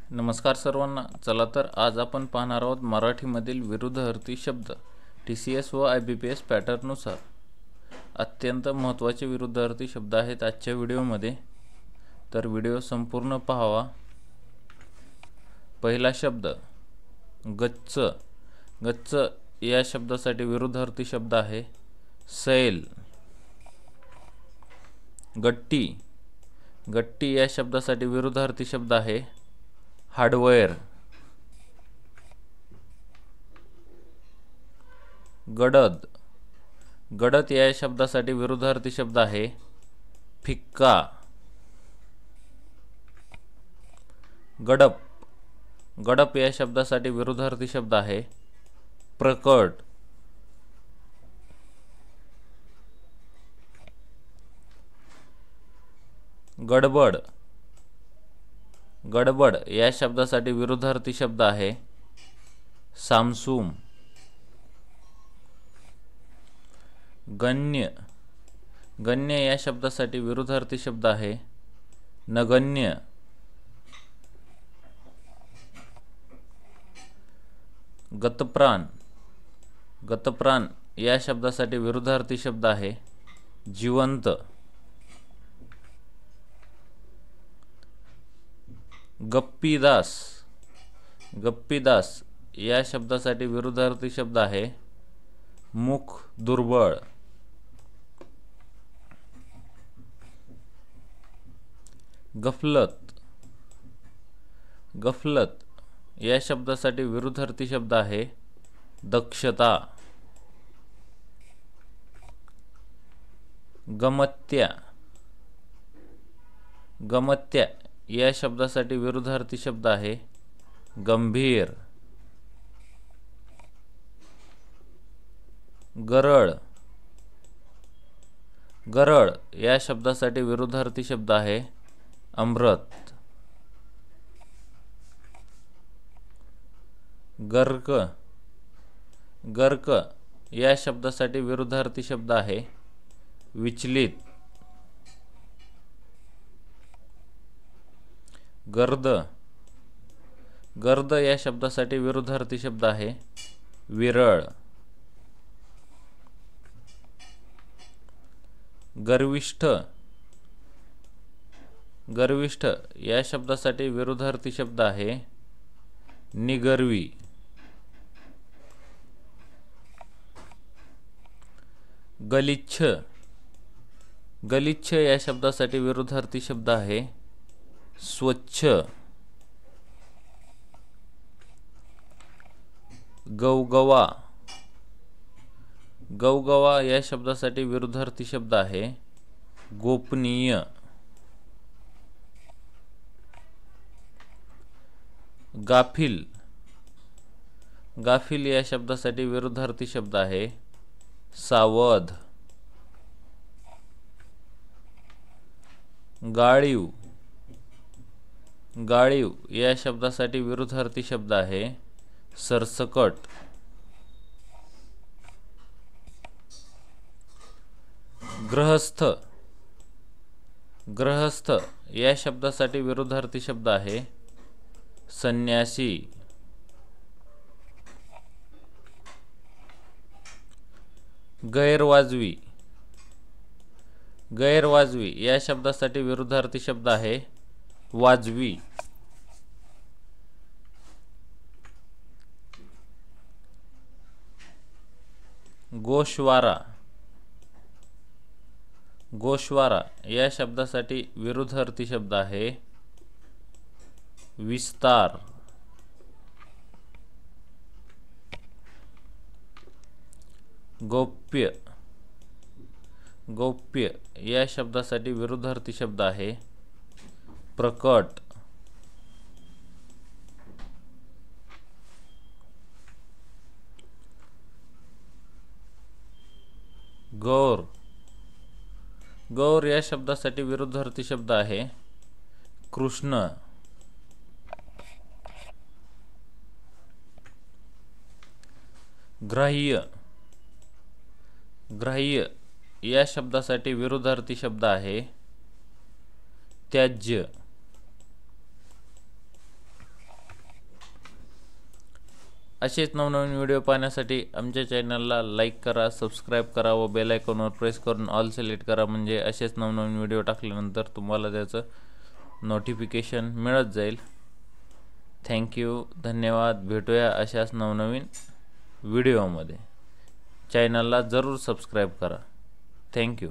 नमस्कार सर्वांना. चला तर आज आपण पाहणार आहोत मराठीमधील विरुद्धार्थी शब्द TCS व IBPS पॅटर्ननुसार अत्यंत महत्त्वाचे विरुद्धार्थी शब्द आहेत आजच्या व्हिडिओमध्ये. तर व्हिडिओ संपूर्ण पाहावा. पहिला शब्द गच्च. गच्च या शब्दासाठी विरुद्धार्थी शब्द आहे सैल. गट्टी. गट्टी या शब्दासाठी विरुद्धार्थी शब्द आहे हार्डवेअर. गडद. गडद या शब्दासाठी विरुद्धार्थी शब्द आहे फिक्का. गडप. गडप या शब्दासाठी विरुद्धार्थी शब्द आहे प्रकट. गडबड. गडबड या शब्दासाठी विरुद्धार्थी शब्द आहे सामसूम. गण्य. गण्य या शब्दासाठी विरुद्धार्थी शब्द आहे नगण्य. गतप्राण. गतप्राण या शब्दासाठी विरुद्धार्थी शब्द आहे जिवंत. गप्पीदास. गप्पीदास या शब्दासाठी विरुद्धार्थी शब्द आहे मुख दुर्बळ. गफलत. गफलत या शब्दासाठी विरुद्धार्थी शब्द आहे दक्षता. गमत्या. गमत्या या शब्दासाठी विरुद्धार्थी शब्द आहे गंभीर. गरळ. गरळ या शब्दासाठी विरुद्धार्थी शब्द आहे अमृत. गर्क. गर्क या शब्दासाठी विरुद्धार्थी शब्द आहे विचलित. गर्द. गर्द या शब्दासाठी विरुद्धार्थी शब्द आहे विरळ. गर्विष्ठ. गर्विष्ठ या शब्दासाठी विरुद्धार्थी शब्द आहे निगर्वी. गलिच्छ. गलिच्छ या शब्दासाठी विरुद्धार्थी शब्द आहे स्वच्छ. गवगवा. गवगवा या शब्दासाठी विरुद्धार्थी शब्द आहे गोपनीय. गाफील. गाफील या शब्दासाठी विरुद्धार्थी शब्द आहे सावध. गाळीव. गाळीव या शब्दासाठी विरुद्धार्थी शब्द आहे सरसकट. गृहस्थ. गृहस्थ या शब्दासाठी विरुद्धार्थी शब्द आहे संन्यासी. गैरवाजवी. गैरवाजवी या शब्दासाठी विरुद्धार्थी शब्द आहे वाजवी. गोश्वारा. गोश्वारा या शब्दासाठी विरुद्धार्थी शब्द आहे विस्तार. गौप्य. गौप्य या शब्दासाठी विरुद्धार्थी शब्द आहे प्रकट. गौर. गौर या शब्दासाठी विरुद्धार्थी शब्द आहे कृष्ण. ग्राह्य. ग्राह्य या शब्दासाठी विरुद्धार्थी शब्द आहे त्याज्य. असेच नवनवीन व्हिडिओ पाहण्यासाठी आमच्या चॅनलला लाईक करा, सबस्क्राईब करा व बेल आयकॉनवर प्रेस करून ऑल सिलेक्ट करा, म्हणजे असेच नवनवीन व्हिडिओ टाकल्यानंतर तुम्हाला त्याचं नोटिफिकेशन मिळत जाईल। थँक्यू, धन्यवाद। भेटूया अशाच नवनवीन व्हिडिओमध्ये। चॅनलला जरूर सबस्क्राईब करा। थँक्यू।